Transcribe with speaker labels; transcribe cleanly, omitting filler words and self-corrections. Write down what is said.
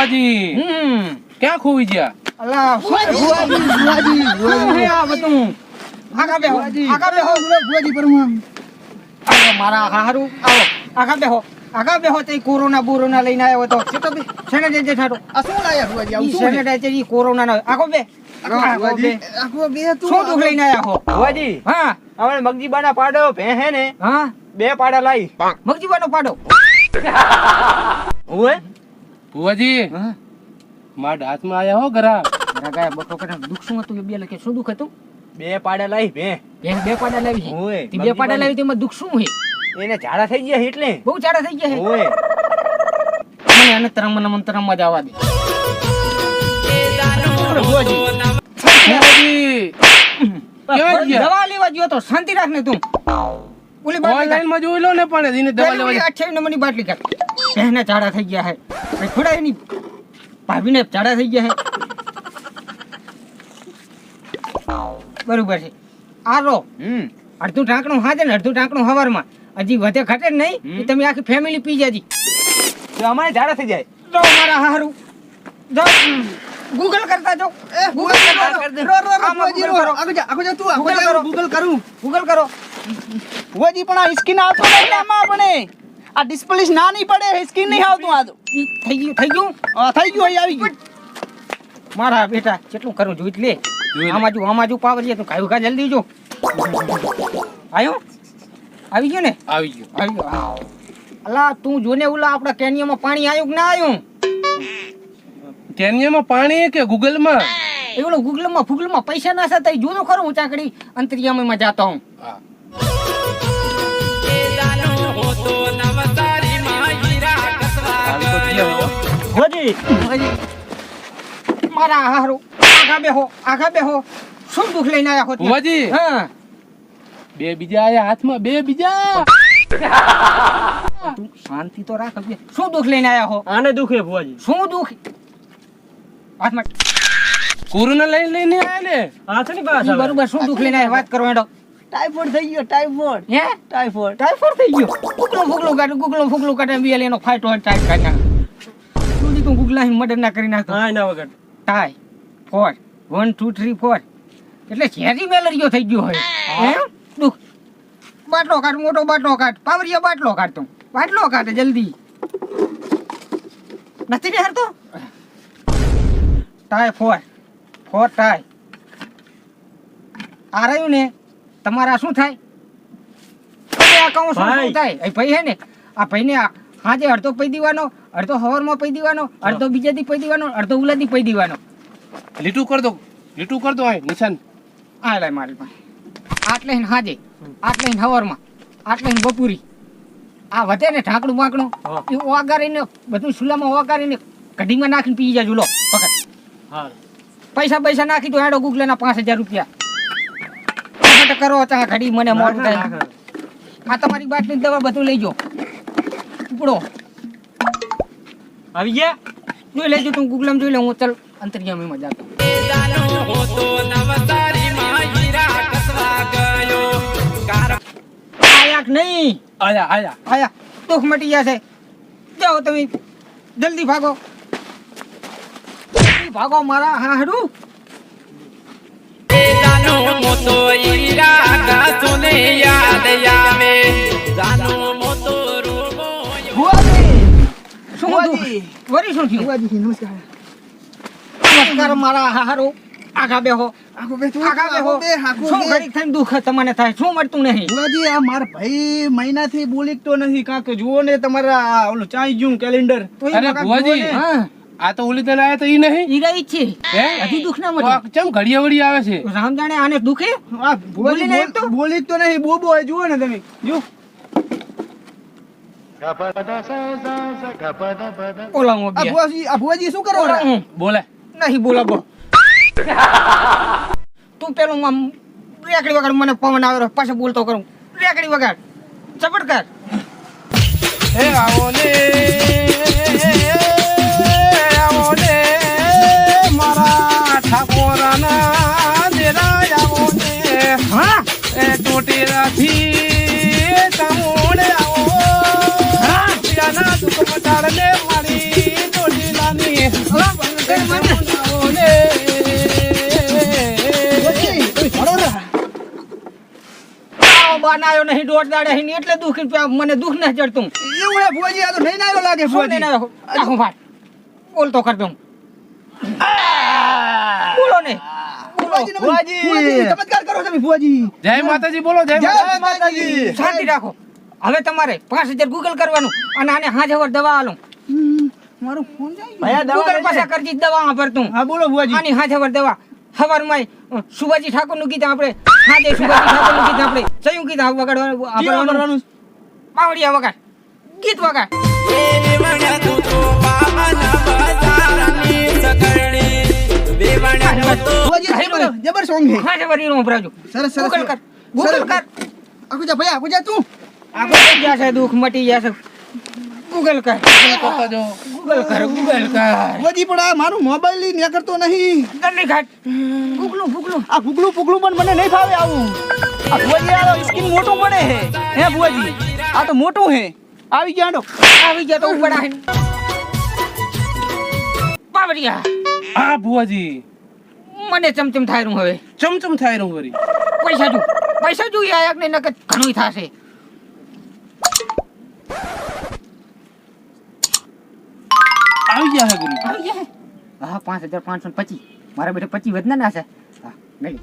Speaker 1: ભુવાજી ક્યાં ખોવી ગયા?
Speaker 2: અલા ભુવાજી આ બધું આગા બેહો ભુવાજી પરમામ આવો મારા હારું આવો આગા બેહો તે કોરોના લઈને આવ્યો તો છે તો બે સેનેટાઈઝર છાડો આ શું લાયા ભુવાજી આવું શું સેનેટાઈઝર ઈ કોરોના નો આગો બે શું દુખ લઈને આયા હો
Speaker 3: ભુવાજી?
Speaker 2: હા
Speaker 3: અમારે મગજીબાના પાડો ભે હે ને
Speaker 2: હા
Speaker 3: 2 પાડા લાવી.
Speaker 2: મગજીબાનો પાડો
Speaker 3: ઓએ
Speaker 1: ભુવાજી
Speaker 2: હા
Speaker 1: મારા હાથમાં આયા હો ગરા.
Speaker 2: રગાય બટો કટા દુખ શું હતું? બે લખે શું દુખ હતું?
Speaker 3: 2 પાડા લાવી ભે.
Speaker 2: બે પાડા લાવી છે
Speaker 3: ઓએ
Speaker 2: તે બે પાડા લાવી તેમાં દુખ શું છે?
Speaker 3: એને ઝાડા થઈ ગયા એટલે.
Speaker 2: બહુ ચાડા થઈ ગયા છે
Speaker 3: ઓએ
Speaker 2: મને આને તરમમાં જ આવવા દે
Speaker 1: ભુવાજી ક્યાં ગયા?
Speaker 2: દવા લેવા ગયો તો શાંતિ રાખ ને તું ઓલી બાટલી
Speaker 1: ઓનલાઈન માં જોઈ લો ને પણ એને દવા લેવા
Speaker 2: 28 નંબરની બાટલી કાઢ પહેને ચાડા થઈ ગયા છે થોડા એની ભાભીને ચાડા થઈ ગયા છે બરોબર છે આ રો અડધું ઢાંકણું હાજે ને અડધું ઢાંકણું હવારમાં હજી વધે ઘટે ને નહીં એ તમે આખી ફેમિલી પી જાજી
Speaker 3: તો અમારે ઝાડા થઈ જાય.
Speaker 2: જો મારા હારું જો ગૂગલ કરતા જો ગૂગલ કરો
Speaker 4: ભુવાજી પણ આ સ્કીન આવતો નહીં ને આમાં પણ આ ડિસ્પ્લે નાની પડે સ્કીન નહીં આવતું આ તો
Speaker 2: થઈ ગયું
Speaker 4: થઈ ગયું અહીં આવી ગયું
Speaker 2: મારા બેટા કેટલું કરું જોઈ લે આમાં જો પાવર તું કાયું કા જલ્દી જો આયો આવી ગયો ને
Speaker 1: આવી ગયો.
Speaker 2: અલા તું જોને ઓલા આપડા કેનિયામાં પાણી આવ્યું કે ના આવ્યું?
Speaker 1: કેન્યામાં પાણી કે ગૂગલ માં?
Speaker 2: એવડો ફૂગલમાં પૈસા ના થતા જોનો ખરો હું ચાકડી અંતરિયામાં જાતો હું
Speaker 1: હા
Speaker 4: ભુવાજી
Speaker 2: મારા હારું આગા બેહો શું દુખ લઈને આયા હો
Speaker 1: ભુવાજી
Speaker 2: હા
Speaker 1: બે બીજા આયા હાથમાં બે બીજા.
Speaker 2: તું શાંતિ તો રાખ બે શું દુખ લઈને આયા હો?
Speaker 3: આને દુખે ભુવાજી.
Speaker 2: શું દુખ હાથમાં
Speaker 1: કોરોના લઈને આયા ને.
Speaker 3: હાથ ની પાસ
Speaker 2: ઈ બરોબર શું દુખ લઈને આયા વાત કરો એડો
Speaker 4: ટાઈફોઈડ થઈ ગયો ટાઈફોઈડ
Speaker 2: હે ટાઈફોઈડ થઈ ગયો ફૂગલો કાઢે બી એનો ફાઈટ હોય ટાઈપ કાઢ તું ગૂગલા મર્ડર ના કરી નાખતો
Speaker 3: હા ના વગર
Speaker 2: ટાઈ 4 1 2 3 4 એટલે ઝેરી મેલેરિયો થઈ ગયો હોય હે દુખ બાટલો કાઢ મોટો બાટલો કાઢ પાવરિયા બાટલો કાઢ તું બાટલો કાઢ જલ્દી નથી ને હરતો ટાઈ 4 ટાઈ આ રહ્યું ને તમારા શું થાય આ કહું શું થાય એ ભાઈ હે ને આ ભાઈને હાજે અડધો પૈ દીવાનો અડધો હવારમાં પૈ દીવાનો અડધો બીજા દી પૈ દીવાનો અડધો ઉલાદી પૈ દીવાનો
Speaker 1: લીટું કર દો આ નિશાન
Speaker 2: આ લે મારી પાસે આટલે હાજે આટલે હવારમાં આટલે બપોરી આ વધે ને ઢાંકણું વાંકણું એ ઓગારીને બધું સુલામાં ઓગારીને કઢીમાં નાખીને પી જાજો લો પકડ
Speaker 3: હા
Speaker 2: પૈસા નાખી દો હેડો ગૂગલના 5000 રૂપિયા કરો ત્યાં ઘડી મને મોડું થાય આ તમારી બાટલી દવા બધું લઈ જો ઉપડો
Speaker 3: આવી ગયા.
Speaker 2: જોઈ લેજો તું ગૂગલમાં જોઈ લે હું ચાલ અંતરિયામીમાં જાતો આયા કે નહીં આયા દુઃખ મટી જશે જાઓ તમે જલ્દી ભાગો મારા હાડું નમસ્કાર મારા હારો આગા બેહો શું ઘડીક થઈને દુઃખ તમને થાય શું મળતું નહીં?
Speaker 4: ભુવાજી આ મારા ભાઈ મહિનાથી બોલીતો નથી કાંક જુઓ ને તમારા ઓલું ચાઈ ગયું કેલેન્ડર
Speaker 1: અરે ભુવાજી
Speaker 2: હા
Speaker 1: આ તો ઓલી તને આયા તો ઈ નહીં
Speaker 2: ઈ રહી છે
Speaker 1: હે
Speaker 2: હજી દુઃખ ના
Speaker 1: તો
Speaker 2: મળે
Speaker 1: આ ચમ ઘડિયા વળી આવે છે.
Speaker 2: રામ જાણે આને દુખે બોલી નહીં તો?
Speaker 4: બોલી તો નહીં બોબો હોય જુઓ ને તમે જો
Speaker 2: ઓલા મો
Speaker 4: આ ભુવાજી શું કરો છો?
Speaker 1: બોલે
Speaker 2: નહીં બોલાવો તું પેલું આમ રેકડી વગાડ મને પવન આવે પાછો બોલતો કરું રેકડી વગાડ ચપટ કર
Speaker 1: હે આવો ને મારા ઠાકોરના દેરા આવો ને
Speaker 2: હા
Speaker 1: એ ટોટેરાથી તમોડે આવો
Speaker 2: હા
Speaker 1: પિયાના દુખ મટાડને મારી ટોટેલાની
Speaker 2: નાયો નહીં દોઢ દાડે અહીં એટલે દુઃખ મને દુઃખ નથી જડતું
Speaker 4: એવું હે ભુવાજી, આ તો નહીં નાયો લાગે
Speaker 2: શું
Speaker 4: ભુવાજી.
Speaker 2: નહીં નાયો આખું ફાટ બોલતો કર દઉં બોલો ને
Speaker 4: ભુવાજી,
Speaker 3: ભુવાજી.
Speaker 4: ભુવાજી, ચમત્કાર કરો તમે ભુવાજી.
Speaker 1: જય માતાજી બોલો જય
Speaker 4: જય
Speaker 1: માતાજી.
Speaker 4: માતાજી.
Speaker 2: શાંતિ રાખો હવે તમારે 5000 ગૂગલ કરવાનું અને આને હાજર દવા આલું
Speaker 4: મારો ફોન જાય.
Speaker 3: ભયા દવા
Speaker 2: ગૂગલ
Speaker 3: લેજે.
Speaker 2: પાછા કરજી દવા ભરતું
Speaker 4: હા બોલો ભુવાજી.
Speaker 2: આની હાજર દવા હવારમાં સુભાજી ઠાકોર નું ગીત આપણે હાજે સુભાજી ઠાકોર નું ગીત આપણે સયું ગીત વગાડવાનું
Speaker 4: જીવા
Speaker 2: આપવાનું
Speaker 4: કરવાનું.
Speaker 2: પાવડિયા વગાડ ગીત વગાડ
Speaker 4: ભુવાજી, જબર જબર સોંગ હે.
Speaker 2: હાજે વરી નું ભરાજો
Speaker 4: સરસ સરસ.
Speaker 2: ગૂગલ કર ગૂગલ કર
Speaker 4: આખું જા ભયા, આખું જા તું.
Speaker 2: આપણે થઈ જશે દુઃખ મટી જશે ગૂગલ કર ગૂગલ કર ગૂગલ કર
Speaker 4: ભુવાજી, પણ આ મારું મોબાઈલ લઈ ને કરતો નહીં.
Speaker 2: ગલ્લી ઘાટ ગૂગલું ગૂગલું
Speaker 4: આ ગુગલું પુગલું પણ મને નહીં ફાવે આવું. આ ભુવાજી, આ સ્કીન મોટું પડે હે. હે ભુવાજી, આ તો મોટું હે. આવી ગયા હાંડો.
Speaker 2: આવી ગયા તો ઉપર આવીને પાવડિયા
Speaker 1: હા ભુવાજી
Speaker 2: મને ચમચમ થાય રહ્યું હવે
Speaker 1: ચમચમ થાય રહું વરી.
Speaker 2: પૈસા જોઈએ આયક ને નકર ઘણું થાશે
Speaker 1: આવી ગયા હે ગુરુ.
Speaker 2: આવી ગયા હે? હા 5525 મારા બેટા 25 વધના ના છે હા લઈ લે.